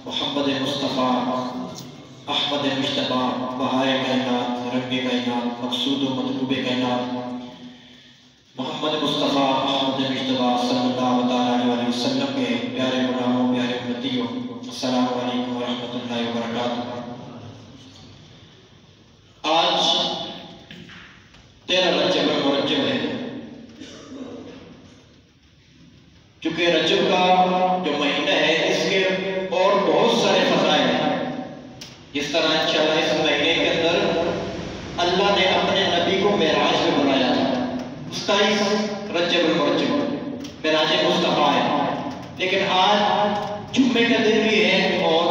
محمد مصطفیٰ احمد مجتبی بہائے کائنات رنگ کائنات مقصود و مطلوب کائنات محمد مصطفیٰ احمد مجتبی صلی اللہ علیہ وسلم کے پیارے غلاموں پیارے امتیوں السلام علیکم ورحمۃ اللہ وبرکاتہ۔ جس طرح انشاءاللہ اس مہینے کے اندر اللہ نے اپنے نبی کو معراج میں بلایا تھا، 27 رجب المرجب معراج مصطفیٰ ہے، لیکن آج جمعے کا دن بھی ہے اور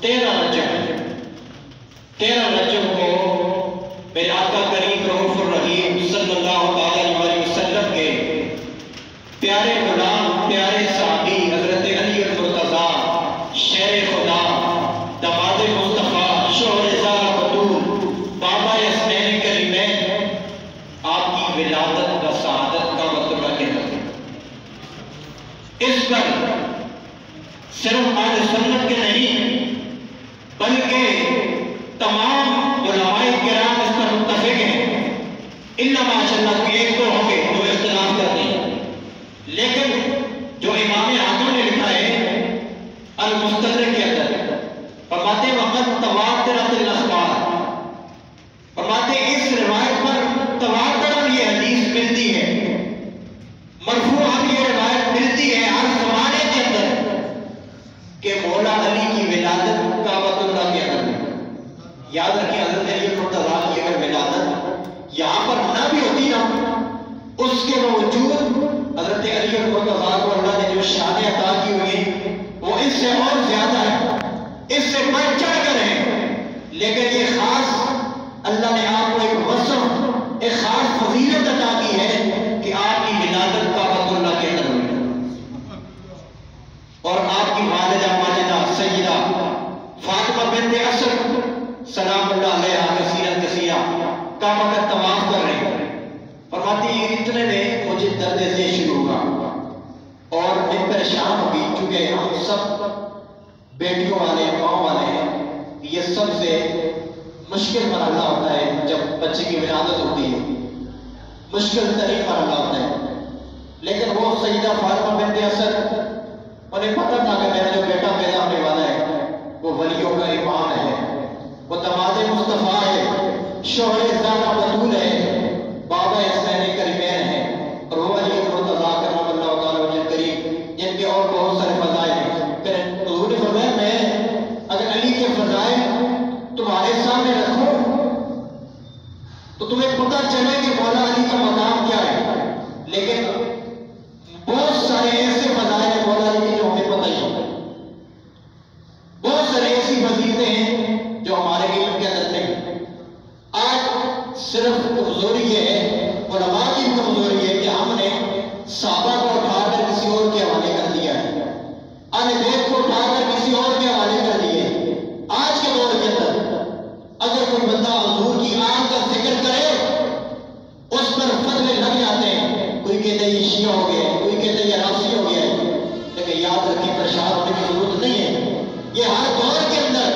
13 رجب ہے۔ 13 رجب کو میرے آقا کریم رؤوف الرحیم صلی اللہ علیہ وسلم کے پیارے غلام، پیارے صحابی حضرت علی المرتضیٰ شیر خدا، داماد مصطفیٰ، شوہر زار بطول، بابا حسنین کریمین، آپ کی ولادت و سعادت کا مطلب کے اندر اس پر صرف اہل سنت کے نہیں بلکہ تمام علماء کرام اس پر متفق ہیں، الا ماشاءاللہ کوئی ایک دو ہوں گے جو اختلاف کرتے ہیں، لیکن جو امام حاکم نے لکھا ہے المستدرک کے اندر فرماتے وقت تواترت الاخبار، فرماتے اس روایت پر تواتر یہ حدیث ملتی ہے، مرفوعاً یہ روایت ملتی ہے ہر زمانے کے اندر کہ مولا علی کی ولادت کعبۃ اللہ کے اندر ہے۔ یاد رکھیں حضرت علی المرتضیٰ کی اگر ولادت یہاں پر نہ بھی ہوتی نا، اس کے باوجود حضرت علی المرتضیٰ کو اللہ نے جو شان عطا کی ہوئی ہے وہ اس سے اور زیادہ ہے، اس سے بڑھ چڑھ کر ہے، لیکن یہ خاص اللہ نے آپ کو ایک وصف، ایک خاص فضیلت عطا کی ہے کہ آپ کی ولادت کعبۃ اللہ کے اندر ہوئی اور آپ کی والدہ ماجدہ سیدہ فاطمہ بنت اسد سلام اللہ علیہا کثیرا کثیرا کعبہ کا طواف کر رہے ہیں۔ فرماتی یہ اتنے میں مجھے درد سے شروع ہوا اور میں پریشان ہو گئی، چونکہ ہم سب بیٹیوں والے ماں والے ہیں، یہ سب سے مشکل مرحلہ ہوتا ہے جب بچے کی ولادت ہوتی ہے، مشکل ترین مرحلہ ہوتا ہے، لیکن وہ سیدہ فاطمہ بنت اسد انہیں پتہ تھا کہ میرا جو بیٹا پیدا ہونے والا ہے وہ ولیوں کا امام ہے، وہ داماد مصطفیٰ ہے، شوہر زارہ بطول ہے، بابا حسنین کریمین ہے، اور وہ علی المرتضیٰ کرم اللہ تعالیٰ وجہ کریم جن کے اور بہت سارے فضائل ہیں۔ پھر حضور نے فرمایا میں اگر علی کے فضائل تمہارے سامنے رکھوں تو تمہیں پتہ چلے کہ مولا علی کا مقام کیا ہے، لیکن بہت سارے ایسے فضائل ہیں مولا علی کے جو ہمیں پتہ ہی ہوتا ہے، بہت سارے ایسی فضیلتیں ہیں جو ہمارے علم کے اندر نہیں۔ آج صرف کمزوری یہ ہے، علماء کی کمزوری ہے کہ ہم نے صحابہ کو اٹھا کر کسی اور کے حوالے کر دیا ہے، اہل بیت کو اٹھا کر کسی اور کے حوالے کر دیے۔ آج کے دور کے اندر اگر کوئی بندہ حضور کی آن کا ذکر کرے اس پر فتوے لگ جاتے ہیں، کوئی کہتا ہے یہ شیعہ ہو گیا، کوئی کہتا ہے یہ رافضی ہو گیا ہے، لیکن یاد رکھیں پریشان ہونے کی ضرورت نہیں ہے۔ یہ ہر دور کے اندر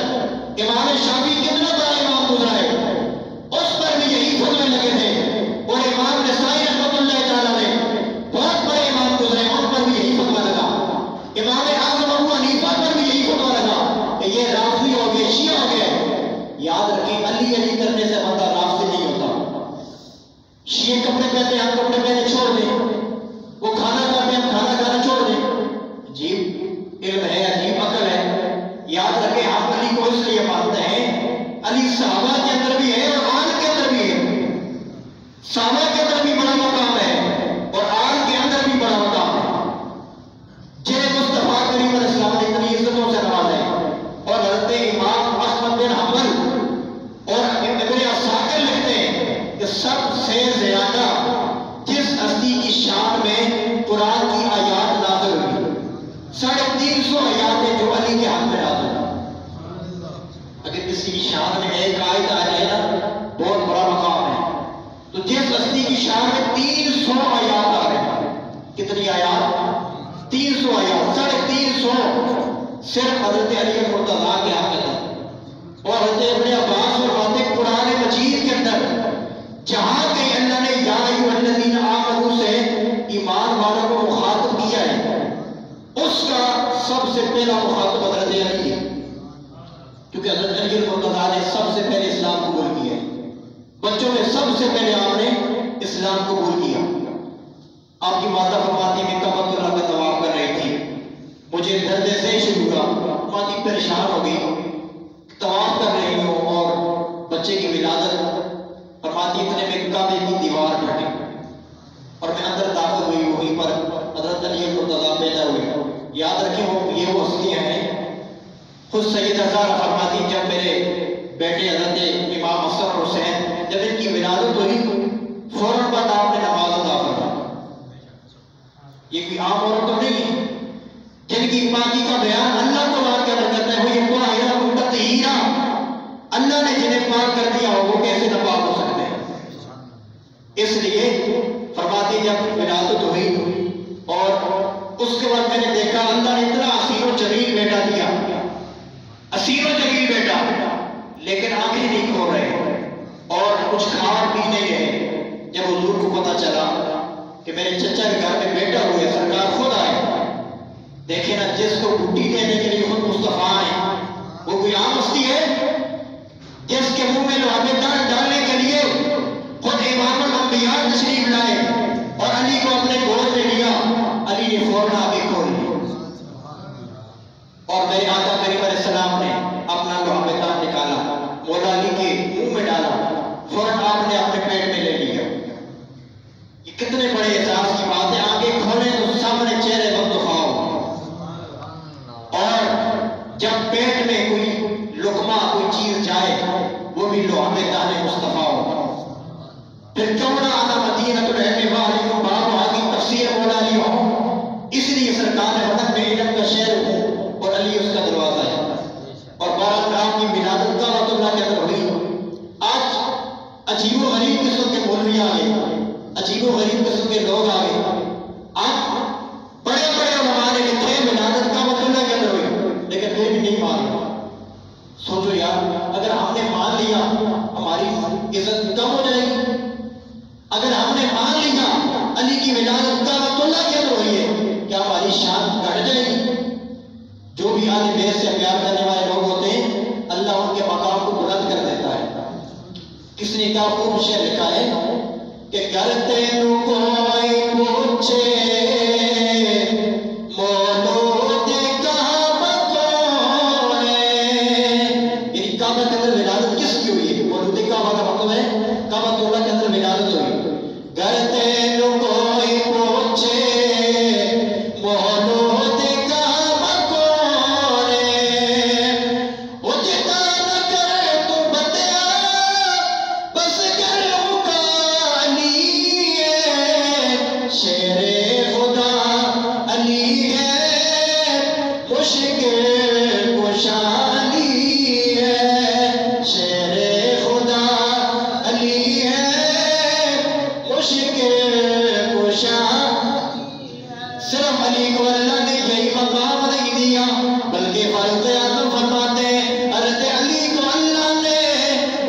امام شافعی کتنا بڑا امام گزرا ہے، اس پر بھی یہی فتوے لگے تھے، اور امام نسائی رحمۃ اللہ تعالیٰ نے بہت بڑے امام گزرے، ان پر بھی یہی فتویٰ لگا، امام اعظم ابو حنیفہ پر بھی یہی فتویٰ لگا کہ یہ رافضی ہو گئے، شیعہ ہو گئے۔ یاد رکھیں علی علی کرنے سے بندہ رافضی نہیں ہوتا۔ شیعہ کپڑے پہنتے ہم کپڑے پہنے چھوڑ دیں، وہ کھانا کھاتے ہم کھانا کھانا چھوڑ دیں، عجیب علم ہے، عجیب عقل ہے۔ یاد رکھیں ہم علی کو اس لیے مانتے ہیں، علی صحابہ کے اندر بھی ہے اور آل کے اندر بھی ہے، صحابہ کے اندر بھی بڑا مقام ہے اور آل کے اندر بھی بڑا مقام ہے، جنہیں مصطفیٰ کریم علیہ السلام نے اتنی عزتوں سے نوازا ہے۔ اور حضرت امام احمد بن حنبل اور ابن عساکر لکھتے ہیں کہ سب سے زیادہ جس ہستی کی شان میں قرآن کی آیات نازل ہوئی 350 آیات ہیں جو علی کے حق میں نازل ہوئی۔ اگر کسی کی شان میں ایک آیت آ جائے نا بہت بڑا مقام ہے، تو جس ہستی کی شان میں 300 آیات آ رہے ہیں، کتنی آیات؟ 300 آیات، 350 صرف حضرت علی المرتضیٰ کے حق میں، اور حضرت ابن عباس فرماتے ہیں قرآن مجید کے اندر جہاں کہیں اللہ نے یا ایھا الذین آمنوا سے ایمان والوں کو مخاطب کیا ہے، اس کا سب سے پہلا مخاطب حضرت علی ہے، کیونکہ حضرت علی المرتضیٰ نے سب سے پہلے اسلام قبول کیا ہے، بچوں میں سب سے پہلے آپ نے اسلام قبول کیا۔ آپ کی مادہ فرماتی میں کعبۃ اللہ کا طواف کر رہی تھی، مجھے درد سے شروع ہوا، مادی پریشان ہو گئی، طواف کر رہے بچے کی ولادت فرماتی اتنے میں کعبے کی دیوار پھٹی اور میں اندر داخل ہوئی، وہیں پر حضرت علی المرتضیٰ پیدا ہوئے۔ یاد رکھیں یہ وہ ہستیاں ہیں۔ خود سیدہ زہرا فرماتی جب میرے بیٹے حضرت امام حسن اور حسین جب ان کی ولادت ہوئی فوراً بعد آپ نے نماز ادا فرمائی۔ یہ کوئی عام عورت تو نہیں ہے جن کی پاکی کا بیان اللہ کو مان کر کرتا ہے، وہ یہ طاہرہ متطہرہ، اللہ نے جنہیں پاک کر دیا ہو وہ کیسے ناپاک ہو سکتے ہیں؟ اس لیے فرماتی جب ولادت ہوئی اور اس کے بعد میں نے دیکھا اللہ نے اتنا حسین و جمیل بیٹا دیا، حسین و جمیل بیٹا، لیکن آنکھیں نہیں کھول رہے اور کچھ کھا پی نہیں رہے۔ جب حضور کو پتا چلا کہ میرے چچا کے گھر میں بیٹا ہوئے، سرکار خود آئے۔ دیکھیں نا، جس کو گھٹی دینے کے لیے خود مصطفیٰ ہیں، وہ کوئی عام ہستی ہے؟ جس کے منہ میں لوہے ڈالنے کے لیے خود امام الانبیاء تشریف لائے اور علی کو اپنے گود میں لیا، علی نے فوراً آگے کھول لیا اور میرے آقا کریم علیہ السلام نے اپنا لوہے دان نکالا، مولا علی کے منہ میں ڈالا، فوراً آپ نے اپنے پیٹ میں لے لیا۔ یہ کتنے بڑے احساس کی بات ہے، آگے کھولیں تو سامنے چہرے وقت دکھاؤ، اور جب پیٹ میں کوئی لقمہ کوئی چیز جائے وہ بھی لوہے دان مصطفیٰ ہو۔ پھر کیوں نہ آنا مدینہ تو رہنے والی ہوں، باب آگی تفسیر مولا علی ہوں، اس لیے سرکار نے وطن میں علم کا شہر ہوں اور علی اس کا دروازہ ہے۔ اور بارہ آپ کی ولادت کا وقت اللہ کے اندر ہوئی۔ آج عجیب و غریب قسم کے مولوی آ گئے، عجیب و غریب قسم کے لوگ آ گئے۔ آپ بڑے بڑے علماء نے لکھے ولادت کا وقت اللہ کے اندر ہوئی، لیکن پھر بھی نہیں مان لیا۔ سوچو یار، اگر ہم نے مان لیا ہماری عزت کم ہو جائے گی؟ اگر ہم نے مان لیا علی کی ولادت کا وقت اللہ کے اندر ہوئی ہے، کیا ہماری شان گھٹ جائے گی؟ جو بھی اہل بیت سے پیار کرنے والے لوگ ہوتے ہیں اللہ ان کے مقام کو بلند کر دیتا ہے۔ کس نے کیا خوب شعر لکھا ہے کہ کرتے نو کوئی پوچھے مولود کعبہ کون ہے، یعنی کعبہ کے اندر ولادت کس کی ہوئی ہے؟ مولود کعبہ کا مطلب ہے کعبہ اللہ کے اندر ولادت ہوئی۔ کرتے نو کوئی پوچھے مولود کعبہ کون ہے، وہ جتا نہ کرے تو بتیا بس کروں کا علی ہے، شیر خدا علی ہے، مشکل کشا علی ہے، شیر خدا علی ہے، مشکل کشا۔ صرف علی کو اللہ نے یہی مقام نہیں دیا، بلکہ فاروق اعظم فرماتے ہیں حضرت علی کو اللہ نے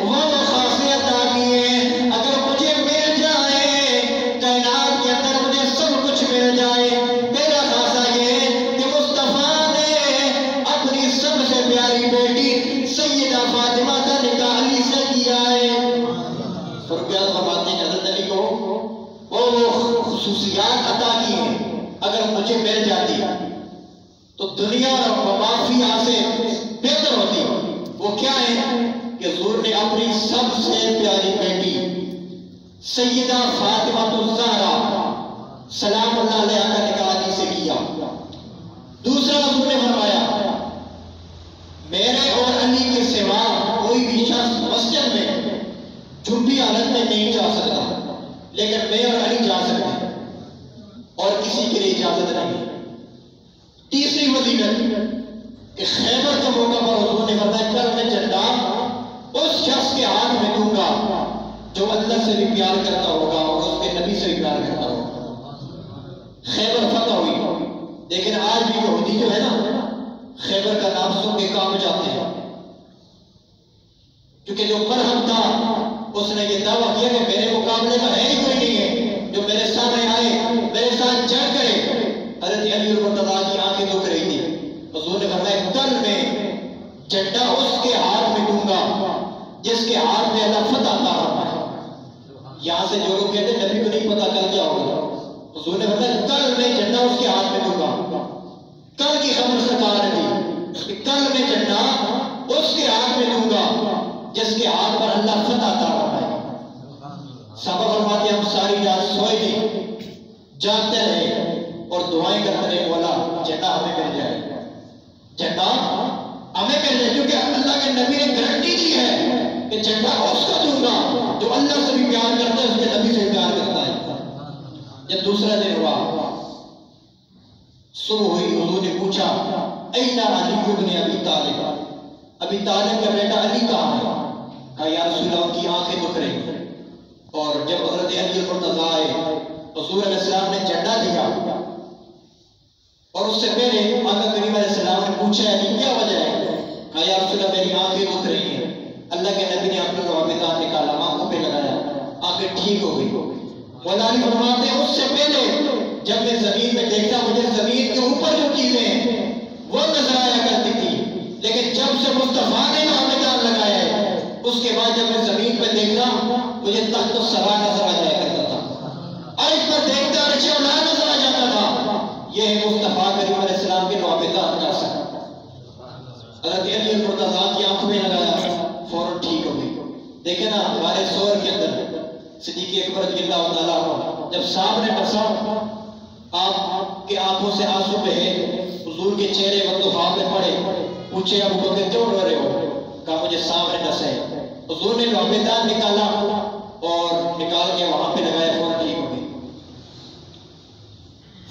وہ خاصیت عطا کی ہے، اگر مجھے مل جائے کائنات کے اندر مجھے سب کچھ مل جائے، میرا خاصہ یہ ہے کہ مصطفیٰ نے اپنی سب سے پیاری بیٹی سیدہ فاطمہ کا نکاح علی سے کیا ہے۔ فاروق اعظم فرماتے ہیں کہ حضرت علی کو وہ خصوصیات عطا کی ہیں، اگر مجھے مل جاتی تو دنیا اور مافیا سے بہتر ہوتی۔ وہ کیا ہے کہ حضور نے اپنی سب سے پیاری بیٹی سیدہ فاطمہ الزہرا سلام اللہ علیہا کا نکاح علی سے کیا۔ دوسرا حضور نے فرمایا میرے اور علی کے سوا کوئی بھی شخص مسجد میں جھوٹی حالت میں نہیں جا سکتا، لیکن میں اور علی جا سکتے ہیں اور کسی کے لیے اجازت نہیں۔ تیسری فضیلت کہ خیبر کے موقع پر حضور نے فرمایا کل میں جھنڈا اس شخص کے ہاتھ میں دوں گا جو اللہ سے بھی پیار کرتا ہوگا اور اس کے نبی سے بھی پیار کرتا ہوگا۔ خیبر فتح ہوئی، لیکن آج بھی یہودی جو ہے نا خیبر کا نام سن کے کام جاتے ہیں، کیونکہ جو مرہم تھا اس نے یہ دعویٰ کیا کہ میرے مقابلے کا ہے ہی کوئی نہیں ہے جو میرے سامنے آئے میرے ساتھ جنگ کرے۔ حضرت علی المرتضیٰ کی آنکھیں دکھ رہی تھی، حضور نے فرمایا کل میں جھنڈا اس کے ہاتھ میں دوں گا جس کے ہاتھ میں اللہ فتح عطا فرمائے۔ یہاں سے جو لوگ کہتے ہیں نبی کو نہیں پتا کل کیا ہوگا، حضور نے فرمایا کل میں جھنڈا اس کے ہاتھ میں دوں گا۔ کل کی خبر سرکار نے دی کہ کل میں جھنڈا اس کے ہاتھ میں دوں گا جس کے ہاتھ پر اللہ جانتے رہے اور دعائیں کرتے رہے مولا جھنڈا ہمیں مل جائے، جھنڈا ہمیں مل جائے، کیونکہ اللہ کے نبی نے گارنٹی دی ہے کہ جھنڈا اس کو دوں گا جو اللہ سے بھی پیار کرتا ہے، اس کے نبی سے پیار کرتا ہے۔ جب دوسرا دن ہوا، صبح ہوئی، حضور نے پوچھا اینا علی ابن ابی طالب، ابی طالب کا بیٹا علی کہاں ہے؟ کہا یا رسول اللہ ان کی آنکھیں دکھ رہی۔ اور جب حضرت علی المرتضیٰ آئے، حضور علیہ السلام نے جھنڈا دیا، اور اس سے پہلے آقا کریم علیہ السلام نے پوچھا علی کیا وجہ ہے؟ کہا یا رسول اللہ میری آنکھیں دکھ رہی ہیں۔ اللہ کے نبی نے اپنا رابطہ نکالا، آنکھوں پہ لگایا، آنکھیں ٹھیک ہو گئی۔ مولا علی فرماتے ہیں اس سے پہلے جب میں زمین میں دیکھتا مجھے زمین کے اوپر جو چیزیں ہیں وہ نظر آیا کرتی تھی، لیکن جب سے مصطفیٰ نے رابطہ لگایا ہے اس کے بعد جب میں زمین پہ دیکھتا مجھے تخت السرا نظر آ جایا کرتا تھا، اور اس پر دیکھتا عرش اولا نظر آ جاتا تھا۔ یہ ہے مصطفیٰ کریم علیہ السلام کے رابطہ کا اثر۔ حضرت علی المرتضیٰ کی آنکھ میں لگایا، فوراً ٹھیک ہو گئی۔ دیکھیں نا ہمارے سور کے اندر صدیق اکبر رضی اللہ تعالیٰ عنہ جب سانپ نے ڈسا، آپ کے آنکھوں سے آنسو بہے، حضور کے چہرے والدفاع میں پڑے، پوچھے ابو بکر کیوں رو رہے ہو؟ کہا مجھے سانپ نے ڈسا ہے۔ حضور نے رابطہ نکالا اور نکال کے وہاں پہ لگایا، فوراً ٹھیک ہو گئی،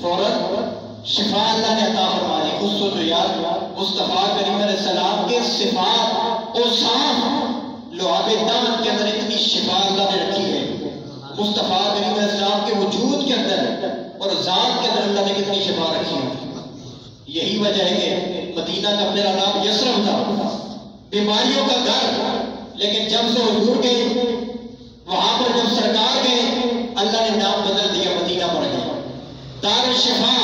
فوراً شفا اللہ نے عطا فرما دی۔ خود سوچو یار، مصطفیٰ کریم علیہ السلام کے صفات اور صاف لعاب دان کے اندر اتنی شفا اللہ نے رکھی ہے۔ مصطفیٰ کریم علیہ السلام کے وجود کے اندر اور ذات کے اندر اللہ نے کتنی شفا رکھی ہے۔ یہی وجہ ہے کہ مدینہ کا میرا نام یثرب تھا، بیماریوں کا گھر، لیکن جب سے حضور گئے وہاں پر جب سرکار گئے اللہ نے نام بدل دیا، مدینہ پڑ گیا دار الشفا،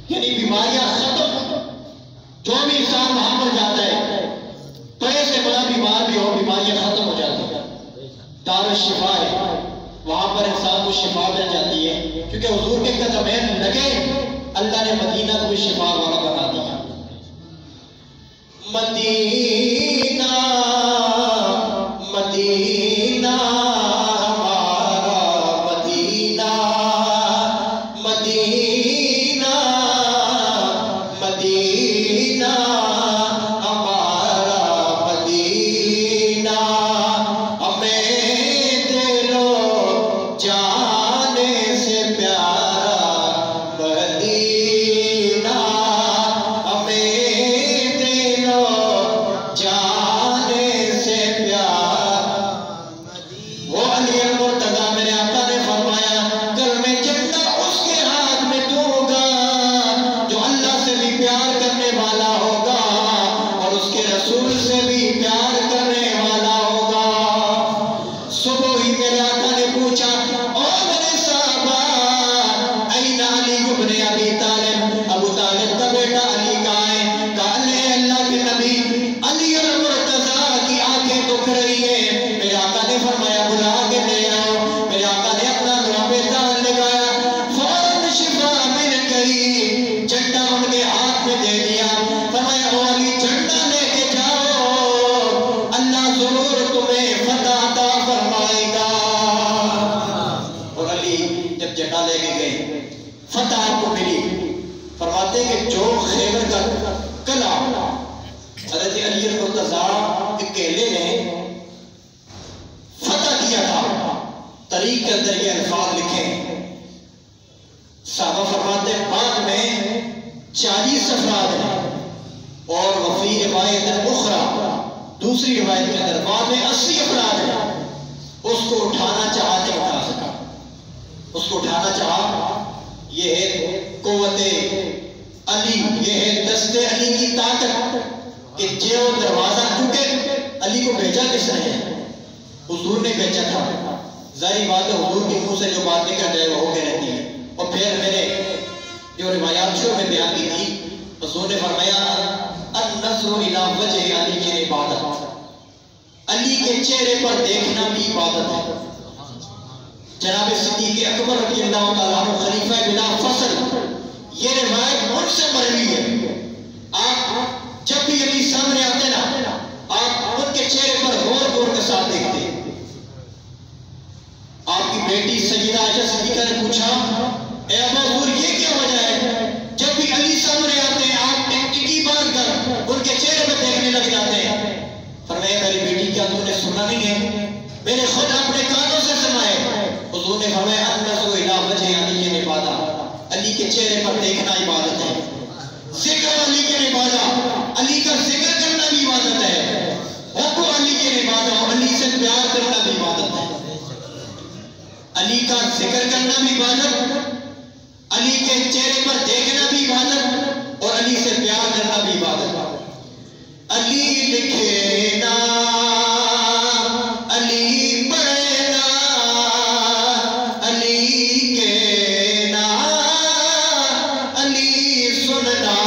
یعنی بیماریاں ختم۔ جو بھی انسان وہاں پر جاتا ہے بڑے سے بڑا بیمار بھی ہو بیماریاں ختم ہو جاتی ہیں۔ دار الشفا ہے، وہاں پر انسان کو شفا مل جاتی ہے، کیونکہ حضور کے قدمین لگے اللہ نے مدینہ کو بھی شفا والا بنا دیا۔ مدینہ مدینہ ہمارا مدینہ، مدینہ مدینہ ہمارا مدینہ، ہمیں دلو جانے سے پیارا مدینہ، ہمیں دلو جانے سے پیارا۔ وہ علی المرتضیٰ میرے آقا نے فرمایا کل میں جھنڈا اس کے ہاتھ میں دوں گا جو اللہ سے بھی پیار کرنے والا ہوگا اور اس کے رسول سے بھی پیار کرنے والا ہوگا۔ صبح ہی میرے آقا نے پوچھا او میرے صحابہ این علی ابن ابی طالب، ابو طالب کا بیٹا علی کہاں ہے؟ کہا لے اللہ کے نبی علی المرتضیٰ کی آنکھیں دکھ رہی ہیں۔ میرے آقا نے فرمایا بلا کے لے آؤ۔ میرے آقا نے اپنا رابطہ لگایا، فوراً شفا مل گئی، جھنڈا ان کے ہاتھ میں دے دیا، فرمایا او علی جھنڈا لے کے جاؤ، اللہ ضرور تمہیں فتح عطا فرمائے گا۔ اور علی جب جھنڈا لے کے گئے فتح آپ کو ملی۔ فرماتے ہیں کہ جو خیبر کا قلعہ حضرت علی المرتضیٰ اکیلے نے فتح کیا تھا، تاریخ کے اندر یہ الفاظ لکھے ہیں۔ صحابہ فرماتے ہیں بعد میں 40 افراد ہیں، اور وفی روایت اخرى دوسری روایت کے اندر بعد میں 80 افراد ہیں۔ اس کو اٹھانا چاہا نہیں اٹھا سکا، اس کو اٹھانا چاہا۔ یہ ہے قوت علی، یہ ہے دست علی کی طاقت کہ جو دروازہ ٹوٹے۔ علی کو بھیجا کس نے ہے؟ حضور نے بھیجا تھا۔ ظاہری بات ہے حضور کے منہ سے جو بات نکل جائے وہ ہو کے رہتی ہے۔ اور پھر میں نے جو روایات شروع میں بیان کی تھی، حضور نے فرمایا النظر الی وجہ علی کی عبادت، علی کے چہرے پر دیکھنا بھی عبادت ہے۔ جناب صدیق اکبر رضی اللہ تعالیٰ عنہ خلیفہ بلا فصل، یہ روایت ان سے مروی ہے۔ آپ جب بھی علی سامنے آتے نا آپ ان کے چہرے پر غور غور کے ساتھ دیکھتے ہیں، آپ کی بیٹی سیدہ عائشہ صدیقہ نے پوچھا اے ابا حضور یہ کیا وجہ ہے جب بھی علی سامنے آتے ہیں آپ ایک ٹکی باندھ کر ان کے چہرے پہ دیکھنے لگ جاتے ہیں؟ فرمایا میری بیٹی کیا تو نے سنا نہیں ہے؟ میں نے خود اپنے کانوں سے سنا ہے۔ حضور نے فرمایا النظر الی وجہ علی عبادہ، علی کے چہرے پر دیکھنا عبادت ہے۔ ذکر علی کے عبادت، علی کا ذکر کرنا بھی عبادت ہے۔ حب علی کے عبادت، علی سے پیار کرنا بھی عبادت ہے۔ علی کا ذکر کرنا بھی عبادت، علی کے چہرے پر دیکھنا بھی عبادت، اور علی سے پیار کرنا بھی عبادت۔ علی لکھے نا، علی پڑھنا، علی کہنا، علی سننا،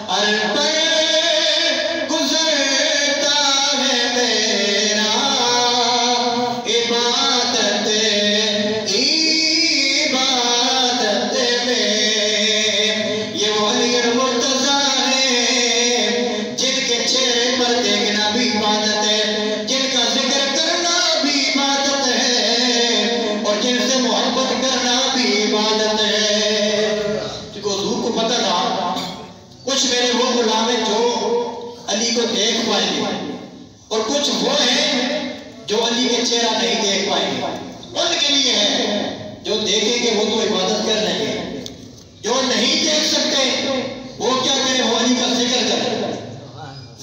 ہر پل گزرتا ہے میرا عبادت میں۔ یہ وہ علی المرتضیٰ ہے جن کے چہرے پر دیکھنا بھی عبادت ہے، جن کا ذکر کرنا بھی عبادت ہے، اور جن سے محبت کرنا بھی عبادت ہے۔ کیونکہ حضور کو پتہ تھا کچھ میرے وہ غلام ہیں جو علی کو دیکھ پائیں گے، اور کچھ وہ ہیں جو علی کے چہرہ نہیں دیکھ پائیں گے۔ ان کے لیے ہے جو دیکھیں گے وہ تو عبادت کر لیں گے، جو نہیں دیکھ سکتے وہ کیا کریں؟ وہ علی کا ذکر کریں۔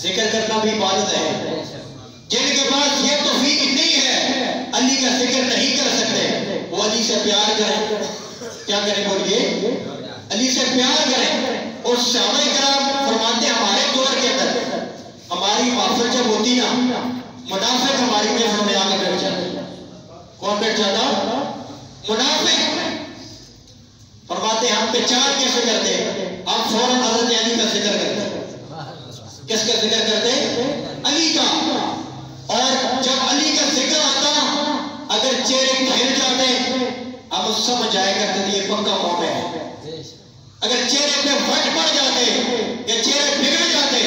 ذکر کرنا بھی عبادت ہے۔ جن کے پاس یہ توفیق نہیں ہے، علی کا ذکر نہیں کر سکتے، وہ علی سے پیار کریں۔ کیا کریں بولیے؟ علی سے پیار کریں۔ اور صحابہ کرام فرماتے ہیں ہمارے دور کے اندر ہماری محفل جب ہوتی نا، منافق ہماری محفل میں آ کے بیٹھ جاتے۔ کون بیٹھ جاتا؟ منافق۔ فرماتے ہیں ہم پہچان کیسے کرتے؟ ہم فوراً حضرت علی کا ذکر کرتے۔ کس کا ذکر کرتے؟ علی کا۔ اور جب علی کا ذکر آتا، اگر چہرے کھل جاتے ہم سمجھ جایا کرتے تھے یہ پکا مومن ہے۔ اگر چہرے پہ فٹ پڑ جاتے یا چہرے بگڑ جاتے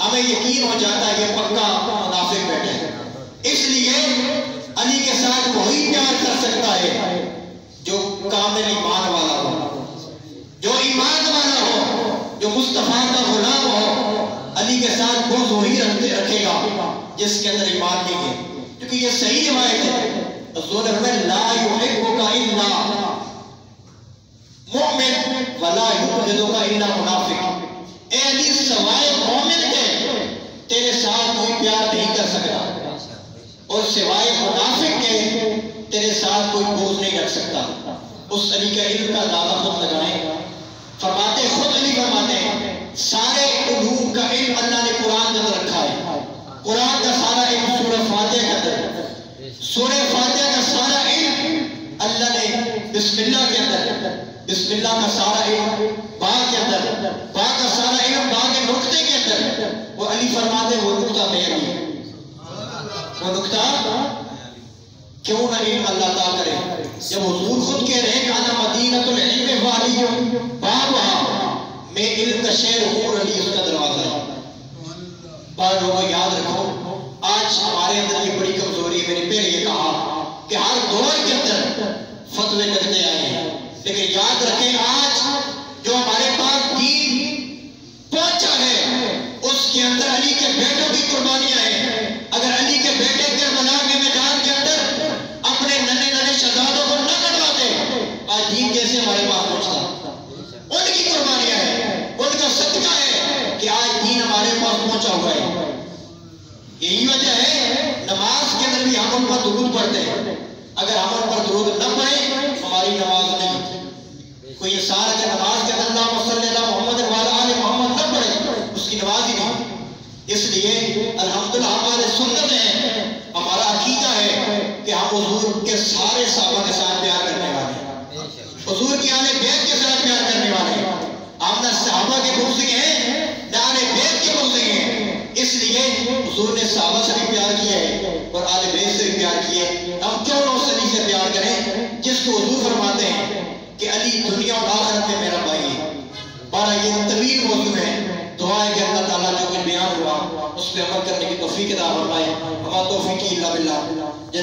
ہمیں یقین ہو جاتا ہے یہ پکا منافق بیٹھے ہیں۔ اس لیے علی کے ساتھ وہی پیار کر سکتا ہے جو کامل ایمان والا ہو، جو ایمان والا ہو، جو مصطفیٰ کا غلام ہو۔ علی کے ساتھ بغض وہی رکھے گا جس کے اندر ایمان نہیں ہے، کیونکہ یہ صحیح روایت ہے۔ حضور نے فرمایا لا یحبک الا مومن ولا یبغضک الا منافق۔ اے علی سوائے مومن کے تیرے ساتھ کوئی پیار نہیں کر سکتا، اور سوائے منافق کے تیرے ساتھ کوئی بغض نہیں رکھ سکتا۔ اس علی کا علم کا اندازہ خود لگائیں۔ فرماتے خود علی فرماتے ہیں سارے علوم کا علم اللہ نے قرآن کے اندر رکھا ہے۔ قرآن کا سارا علم سورہ فاتحہ کے اندر، سورہ فاتحہ کا سارا علم اللہ نے بسم اللہ کے اندر، بسم اللہ کا سارا علم با کے اندر، با کا سارا علم با کے نقطے کے اندر، وہ علی فرماتے وہ نقطہ میرا ہے۔ وہ نقطہ کیوں نہ علم اللہ تعالیٰ کرے؟ جب حضور خود کہہ رہے ہیں کہ انا مدینۃ العلم وعلی بابھا، میں علم کا شہر ہوں اور علی اس کا دروازہ ہے۔ بعض لوگوں یاد رکھو آج ہمارے اندر یہ بڑی کمزوری ہے۔ میں نے پہلے یہ کہا کہ ہر دور کے اندر فتوے لگتے آئے ہیں، لیکن یاد رکھیں آج جو ہمارے پاس دین پہنچا ہے اس کے اندر علی کے بیٹوں کی قربانیاں ہیں۔ اگر علی کے بیٹے کربلا کے میدان کے اندر اپنے ننے ننے شہزادوں کو نہ کٹواتے آج دین کیسے ہمارے پاس پہنچتا؟ ان کی قربانیاں ہیں، ان کا صدقہ ہے کہ آج دین ہمارے پاس پہنچا ہوا ہے۔ یہی وجہ ہے نماز کے اندر بھی ہم ان پر درود پڑھتے ہیں۔ اگر ہم ان پر درود نہ پڑھیں ہماری نماز نہیں ہوتی۔ کوئی سارا کہ نماز کے اندر اللہم صلی اللہ محمد وعلی آل محمد نہ پڑھے اس کی نماز ہی نہیں۔ اس لیے الحمدللہ ہمارے سنت ہے، ہمارا عقیدہ ہے کہ ہم حضور کے سارے صحابہ کے ساتھ پیار کرنے والے ہیں، حضور کی آل بیت کے ساتھ پیار کرنے والے ہیں۔ ہم نہ صحابہ کے بغضی ہیں نہ آل بیت کے بغضی ہیں۔ اس لیے حضور نے صحابہ سے بھی پیار کیا ہے اور آل بیت سے بھی پیار کیا ہے۔ ہم کیوں نہ اس علی سے پیار کریں جس کو حضور فرماتے ہیں کہ علی دنیا اور آخرت میں میرا بھائی ہے۔ بارہ یہ طویل موضوع ہے، دعا ہے کہ اللہ تعالیٰ جو کچھ بیان ہوا اس پہ عمل کرنے کی توفیق عطا فرمائے۔ وما توفیقی الا باللہ۔